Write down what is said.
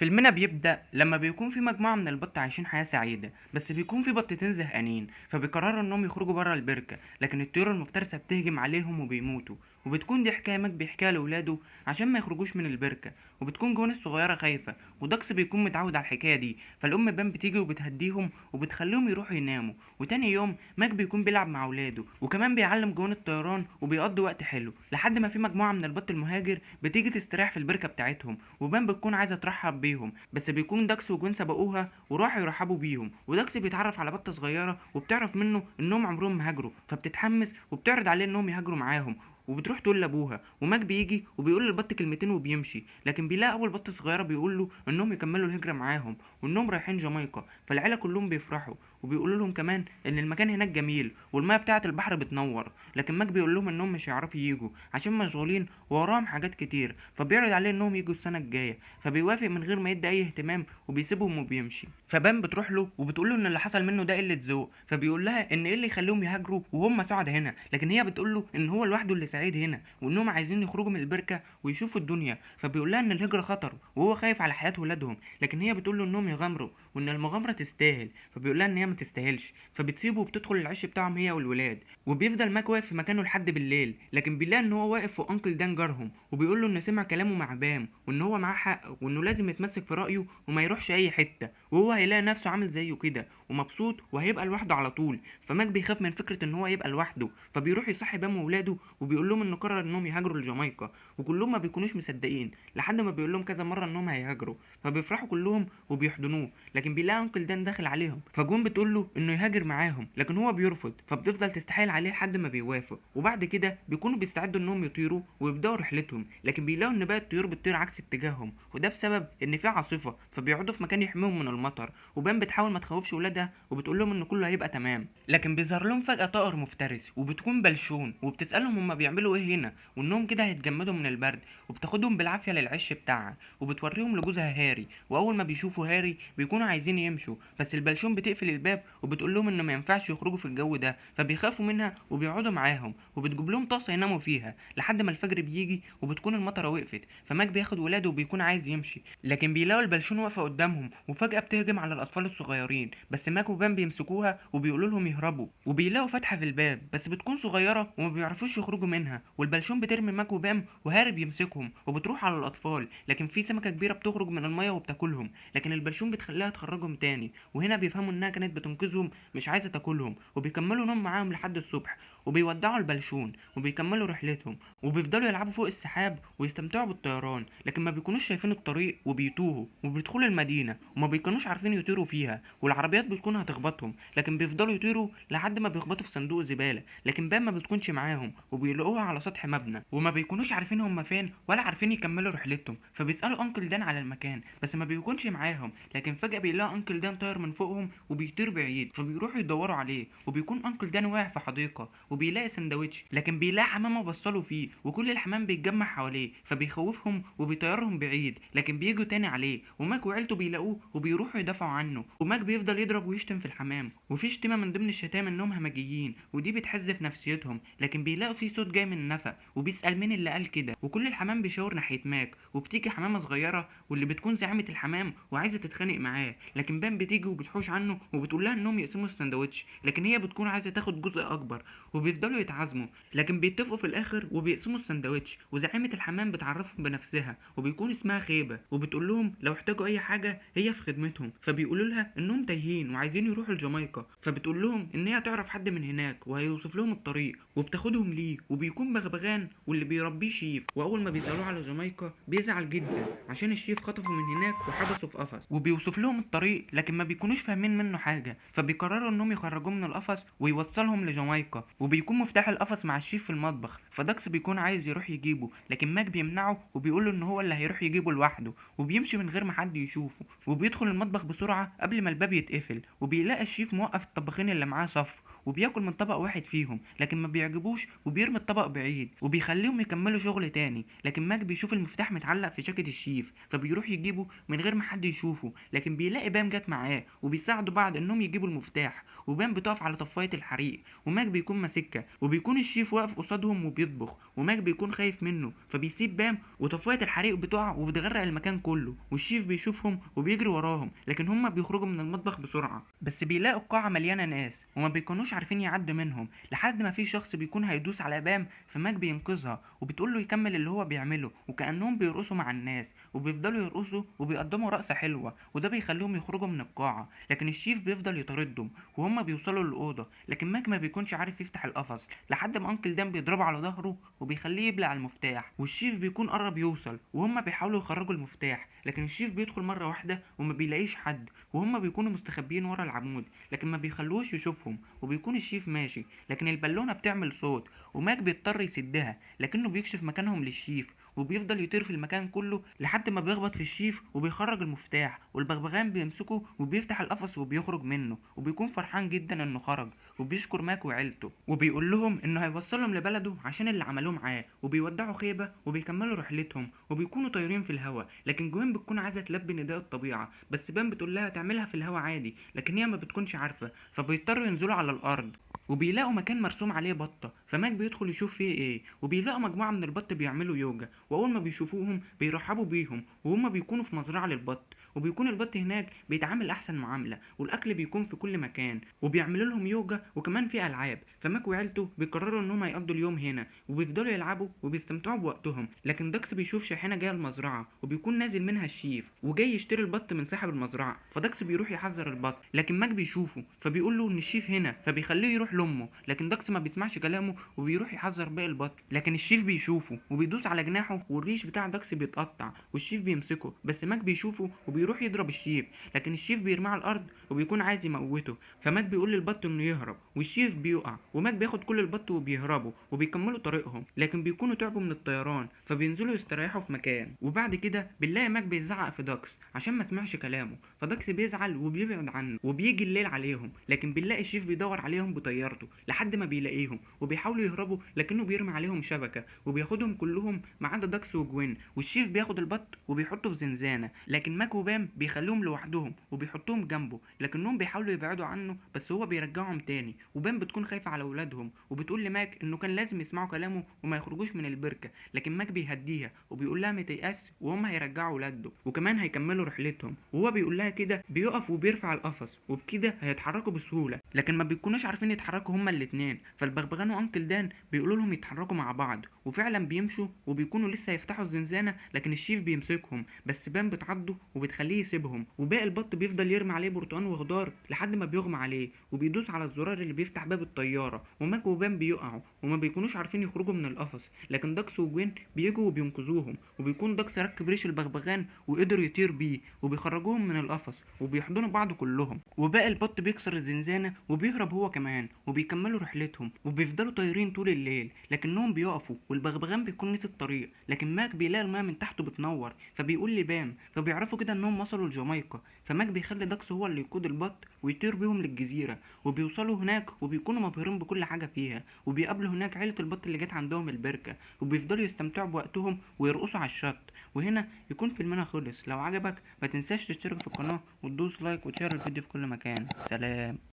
فيلمنا بيبدأ لما بيكون في مجموعة من البط عايشين حياة سعيدة، بس بيكون في بطتين زهقانين فبيقرروا انهم يخرجوا بره البركة، لكن الطيور المفترسة بتهجم عليهم وبيموتوا. وبتكون دي حكاية ماك بيحكيها لأولاده عشان ما يخرجوش من البركة. وبتكون جون الصغيرة خايفة، وداكس بيكون متعود على الحكاية دي، فالأم بام بتيجي وبتهديهم وبتخليهم يروحوا يناموا. وتاني يوم ماك بيكون بيلعب مع أولاده، وكمان بيعلم جون الطيران وبيقضي وقت حلو، لحد ما في مجموعة من البط المهاجر بتيجي تستريح في البركة بتاعتهم. وبام بتكون عايزة ترحب بيهم، بس بيكون داكس وجوين سبقوها وراحوا يرحبوا بيهم. وداكس بيتعرف على بطة صغيرة وبتعرف منه انهم عمرهم ما هاجروا، فبتتحمس وبتعرض عليه انهم يهاجروا معاهم. وبتروح تقول لابوها، وماك بيجي وبيقول للبط كلمتين وبيمشي، لكن بيلاقي اول بط صغيره بيقول له انهم يكملوا الهجره معاهم وانهم رايحين جامايكا. فالعيله كلهم بيفرحوا وبيقولوا لهم كمان ان المكان هناك جميل والميه بتاعه البحر بتنور. لكن ماك بيقول لهم انهم مش هيعرفوا ييجوا عشان مشغولين ووراهم حاجات كتير، فبيعرض عليه انهم يجوا السنه الجايه. فبيوافق من غير ما يدي اي اهتمام وبيسيبهم وبيمشي. فبام بتروح له وبتقول له ان اللي حصل منه ده قله ذوق، فبيقول لها ان ايه اللي يخليهم يهاجروا وهم سعد هنا، لكن هي بتقول له ان هو لوحده اللي سعيد هنا وانهم عايزين يخرجوا من البركه ويشوفوا الدنيا. فبيقول لها ان الهجره خطر وهو خايف على حياه ولادهم، لكن هي بتقول له انهم يغامروا وان المغامره تستاهل. فبيقول لها ان هي ما تستاهلش، فبتسيبه وبتدخل العش بتاعهم هي والولاد. وبيفضل ماك واقف في مكانه لحد بالليل، لكن بيلاقي ان هو واقف فوق انكل دان جارهم وبيقول له انه سمع كلامه مع بام وان هو معاه حق وانه لازم يتمسك في رايه وما يروحش اي حته، وهو هيلاقي نفسه عامل زيه كده ومبسوط وهيبقى لوحده على طول. فماك بيخاف من فكره ان هو يبقى لوحده، فبيروح يصحي بام واولاده وبيقول لهم انه قرر انهم يهاجروا لجامايكا. وكلهم ما بيكونوش مصدقين لحد ما بيقول لهم كذا مره انهم هيهاجروا، فبيفرحوا كلهم وبيحضنوه. لكن بيلاقي انكل دان داخل عليهم، فجون بتقول له انه يهاجر معاهم لكن هو بيرفض، فبتفضل تستحايل عليه لحد ما بيوافق. وبعد كده بيكونوا بيستعدوا انهم يطيروا ويبداوا رحلتهم، لكن بيلاقوا ان باقي الطيور بتطير عكس اتجاههم، وده بسبب ان في عاصفه، فبيقعدوا في مكان يحميهم من المطر. وبام بتحاول ما تخوفش ولادها وبتقول لهم ان كله هيبقى تمام، لكن بيظهر لهم فجاه طائر مفترس وبتكون بلشون وبتسالهم هما بيعملوا ايه هنا وانهم كده هيتجمدوا من البرد. وبتاخدهم بالعافيه للعش بتاعها وبتوريهم لجوزها هاري. واول ما بيشوفوا هاري بيكونوا عايزين يمشوا، بس البلشون بتقفل الباب وبتقول لهم انه ما ينفعش يخرجوا في الجو ده، فبيخافوا منها وبيقعدوا معاهم وبتجيب لهم طاسه يناموا فيها لحد ما الفجر بيجي وبتكون المطره وقفت. فماك بياخد ولاده وبيكون عايز يمشي، لكن بيلاقوا البلشون واقفه قدامهم وفجاه بتهجم على الاطفال الصغيرين، بس ماك وبام بيمسكوها وبيقولوا لهم يهربوا. وبيلاقوا فتحه في الباب بس بتكون صغيره وما بيعرفوش يخرجوا منها، والبلشون بترمي ماك وبام وهاري بيمسكهم وبتروح على الاطفال، لكن في سمكه كبيره بتخرج من الميه وبتاكلهم، لكن البلشون بتخليها تخرجهم تاني. وهنا بيفهموا انها كانت بتنقذهم مش عايزه تاكلهم، وبيكملوا نوم معاهم لحد الصبح. وبيودعوا البلشون وبيكملوا رحلتهم وبيفضلوا يلعبوا فوق السحاب ويستمتعوا بالطيران، لكن ما بيكونوش شايفين الطريق وبيتوهوا وبيدخلوا المدينه وما بيكونوش عارفين يطيروا فيها، والعربيات بتكون هتخبطهم، لكن بيفضلوا يطيروا لحد ما بيخبطوا في صندوق زباله. لكن بام ما بتكونش معاهم وبيلاقوها على سطح مبنى وما بيكونوش عارفين هم فين ولا عارفين يكملوا رحلتهم، فبيسالوا انكل دان على المكان بس ما بيكونش معاهم. لكن فجاه بيلاقوا انكل دان طاير من فوقهم وبيطير بعيد، فبيروحوا يدوروا عليه وبيكون انكل دان واقع في حديقه وبيلاقي سندوتش، لكن بيلاقي حمامه بصله فيه وكل الحمام بيتجمع حواليه، فبيخوفهم وبيطيرهم بعيد. لكن بيجوا تاني عليه وماك وعيلته بيلاقوه وبيروحوا يدافعوا عنه، وماك بيفضل يضرب ويشتم في الحمام، وفي شتيمه من ضمن الشتائم انهم همجيين ودي بتحز في نفسيتهم. لكن بيلاقوا في صوت جاي من النفق وبيسال مين اللي قال كده، وكل الحمام بيشاور ناحيه ماك، وبتيجي حمامه صغيره واللي بتكون زعيمه الحمام وعايزه تتخانق معاه، لكن بام بتيجي وبتحوش عنه وبتقول لها انهم يقسموا السندوتش، لكن هي بتكون عايزه تاخد جزء اكبر. وبيفضلوا يتعازموا لكن بيتفقوا في الاخر وبيقسموا السندوتش، وزعيمه الحمام بتعرفهم بنفسها وبيكون اسمها خيبه، وبتقول لهم لو احتاجوا اي حاجه هي في خدمتهم. فبيقولوا لها انهم تايهين وعايزين يروحوا لجامايكا، فبتقول لهم ان هي تعرف حد من هناك وهيوصف لهم الطريق، وبتاخدهم ليه وبيكون بغبغان واللي بيربيه شيف. واول ما بيسالوه على جامايكا بيزعل جدا عشان الشيف خطفه من هناك وحبسه في قفص، وبيوصف لهم الطريق لكن ما بيكونوش فاهمين منه حاجه، فبيقرروا انهم يخرجوه من القفص ويوصلهم لجامايكا. وبيكون مفتاح القفص مع الشيف في المطبخ، فداكس بيكون عايز يروح يجيبه لكن ماك بيمنعه وبيقول له ان هو اللي هيروح يجيبه لوحده، وبيمشي من غير ما حد يشوفه. وبيدخل المطبخ بسرعه قبل ما الباب يتقفل وبيلاقي الشيف موقف الطباخين اللي معاه صف، وبياكل من طبق واحد فيهم لكن ما بيعجبوش وبيرمي الطبق بعيد وبيخليهم يكملوا شغل تاني. لكن ماك بيشوف المفتاح متعلق في جاكيت الشيف فبيروح يجيبه من غير ما حد يشوفه، لكن بيلاقي بام جت معاه وبيساعدوا بعض انهم يجيبوا المفتاح. وبام بتقف على طفاية الحريق وماك بيكون ماسكها، وبيكون الشيف واقف قصادهم وبيطبخ وماك بيكون خايف منه فبيسيب بام، وطفاية الحريق بتقع وبتغرق المكان كله والشيف بيشوفهم وبيجري وراهم، لكن هما بيخرجوا من المطبخ بسرعة بس بيلاقوا القاعة مليانة ناس وما بيكونوش عارفين يعدوا منهم لحد ما في شخص بيكون هيدوس على بام، فماك بينقذها وبتقول له يكمل اللي هو بيعمله، وكأنهم بيرقصوا مع الناس وبيفضلوا يرقصوا وبيقدموا رقصة حلوة وده بيخليهم يخرجوا من القاعة. لكن الشيف بيفضل يطاردهم وهم بيوصلوا للأوضة، لكن ماك ما بيكونش عارف يفتح القفص لحد ما أنكل دان بيضربه على ظهره وبيخليه يبلع المفتاح، والشيف بيكون قرب يوصل وهم بيحاولوا يخرجوا المفتاح، لكن الشيف بيدخل مرة واحدة وما بيلاقيش حد وهم بيكونوا مستخبيين ورا العمود، لكن ما بيخلوش يشوفهم وبيكون الشيف ماشي، لكن البالونة بتعمل صوت وماك بيضطر يسدها لكنه بيكشف مكانهم للشيف وبيفضل يطير في المكان كله لحد ما بيخبط في الشيف وبيخرج المفتاح، والبغبغان بيمسكه وبيفتح القفص وبيخرج منه وبيكون فرحان جدا انه خرج وبيشكر ماك وعيلته وبيقول لهم انه هيوصلهم لبلده عشان اللي عملوه معاه، وبيودعوا خيبة وبيكملوا رحلتهم وبيكونوا طايرين في الهواء. لكن جوين بتكون عايزة تلبي نداء الطبيعة بس بام بتقول لها تعملها في الهواء عادي، لكن هي ما بتكونش عارفة فبيضطروا ينزلوا على الارض وبيلاقوا مكان مرسوم عليه بطة، فماك بيدخل يشوف فيه ايه وبيلاقوا مجموعة من البط بيعملوا يوجا، واول ما بيشوفوهم بيرحبوا بيهم وهم بيكونوا في مزرعة للبط، وبيكون البط هناك بيتعامل احسن معاملة والاكل بيكون في كل مكان وبيعملوا لهم يوجا وكمان في العاب، فماك وعيلته بيقرروا انهم هيقضوا اليوم هنا وبيفضلوا يلعبوا وبيستمتعوا بوقتهم. لكن داكس بيشوف شاحنة جاية المزرعة وبيكون نازل منها الشيف وجاي يشتري البط من صاحب المزرعة، فداكس بيروح يحذر البط لكن ماك بيشوفه فبيقول له ان الشيف هنا فبيخليه يروح لامه، لكن داكس ما بيسمعش كلامه وبيروح يحذر باقي البط، لكن الشيف بيشوفه وبيدوس على جناحه والريش بتاع داكس بيتقطع والشيف بيمسكه، بس ماك بيشوفه وبيروح يضرب الشيف لكن الشيف بيرميه على الارض وبيكون عايز يموته، فماك بيقول للبط انه يهرب والشيف بيقع وماك بياخد كل البط وبيهربوا وبيكملوا طريقهم، لكن بيكونوا تعبوا من الطيران فبينزلوا يستريحوا في مكان. وبعد كده بنلاقي ماك بيزعق في داكس عشان ما سمعش كلامه، فداكس بيزعل وبيبعد عنه وبيجي الليل عليهم، لكن بنلاقي الشيف بيدور عليهم بطيارته لحد ما بيلاقيهم وبيحاولوا يهربوا لكنه بيرمي عليهم شبكة وبياخدهم كلهم ما عدا داكس وجوين، والشيف بياخد البط وبيحطه في زنزانة، لكن ماك وبام بيخليهم لوحدهم وبيحطوهم جنبه لكنهم بيحاولوا يبعدوا عنه بس هو بيرجعهم تاني، وبام بتكون خايفة على اولادهم وبتقول لماك انه كان لازم يسمعوا كلامه وما يخرجوش من البركة، لكن ماك بيهديها وبيقول لها ما تيأس وهم هيرجعوا ولاده وكمان هيكملوا رحلتهم، وهو بيقول لها كده بيقف وبيرفع القفص وبكده هيتحركوا بسهولة، لكن ما بيكونوش عارفين يتحركوا هما الاتنين، فالبغبغان وانكل دان بيقولوا لهم يتحركوا مع بعض وفعلا بيمشوا وبيكونوا لسه يفتحوا الزنزانة، لكن الشيف بيمسكهم بس بام بتعضه وبتخليه يسيبهم، وباقي البط بيفضل يرمي عليه برتقان وخضار لحد ما بيغمى عليه وبيدوس على الزرار اللي بيفتح باب الطيارة، وماك وبام بيقعوا وما بيكونوش عارفين يخرجوا من القفص، لكن داكس وجوين بيجوا وبينقذوهم وبيكون داكس ركب ريش البغبغان وقدر يطير بيه وبيخرجوهم من القفص وبيحضنوا بعض كلهم، وباقي البط بيكسر الزنزانة وبيهرب هو كمان وبيكملوا رحلتهم وبيفضلوا طايرين طول الليل، لكنهم بيقفوا والبغبغان بيكون نسي الطريق، لكن ماك بيلاقي الماء من تحته بتنور فبيقول لبام، فبيعرفوا كده انهم وصلوا لجامايكا، فماك بيخلي داكس هو اللي يقود البط ويطير بيهم للجزيرة، وبيوصلوا هناك وبيكونوا مبهورين بكل حاجة فيها وبيقابلوا هناك عيلة البط اللي جت عندهم البركة وبيفضلوا يستمتعوا بوقتهم ويرقصوا على الشط. وهنا يكون فيلمنا خلص، لو عجبك ما تنساش تشترك في القناة وتدوس لايك وتشير الفيديو في كل مكان. سلام.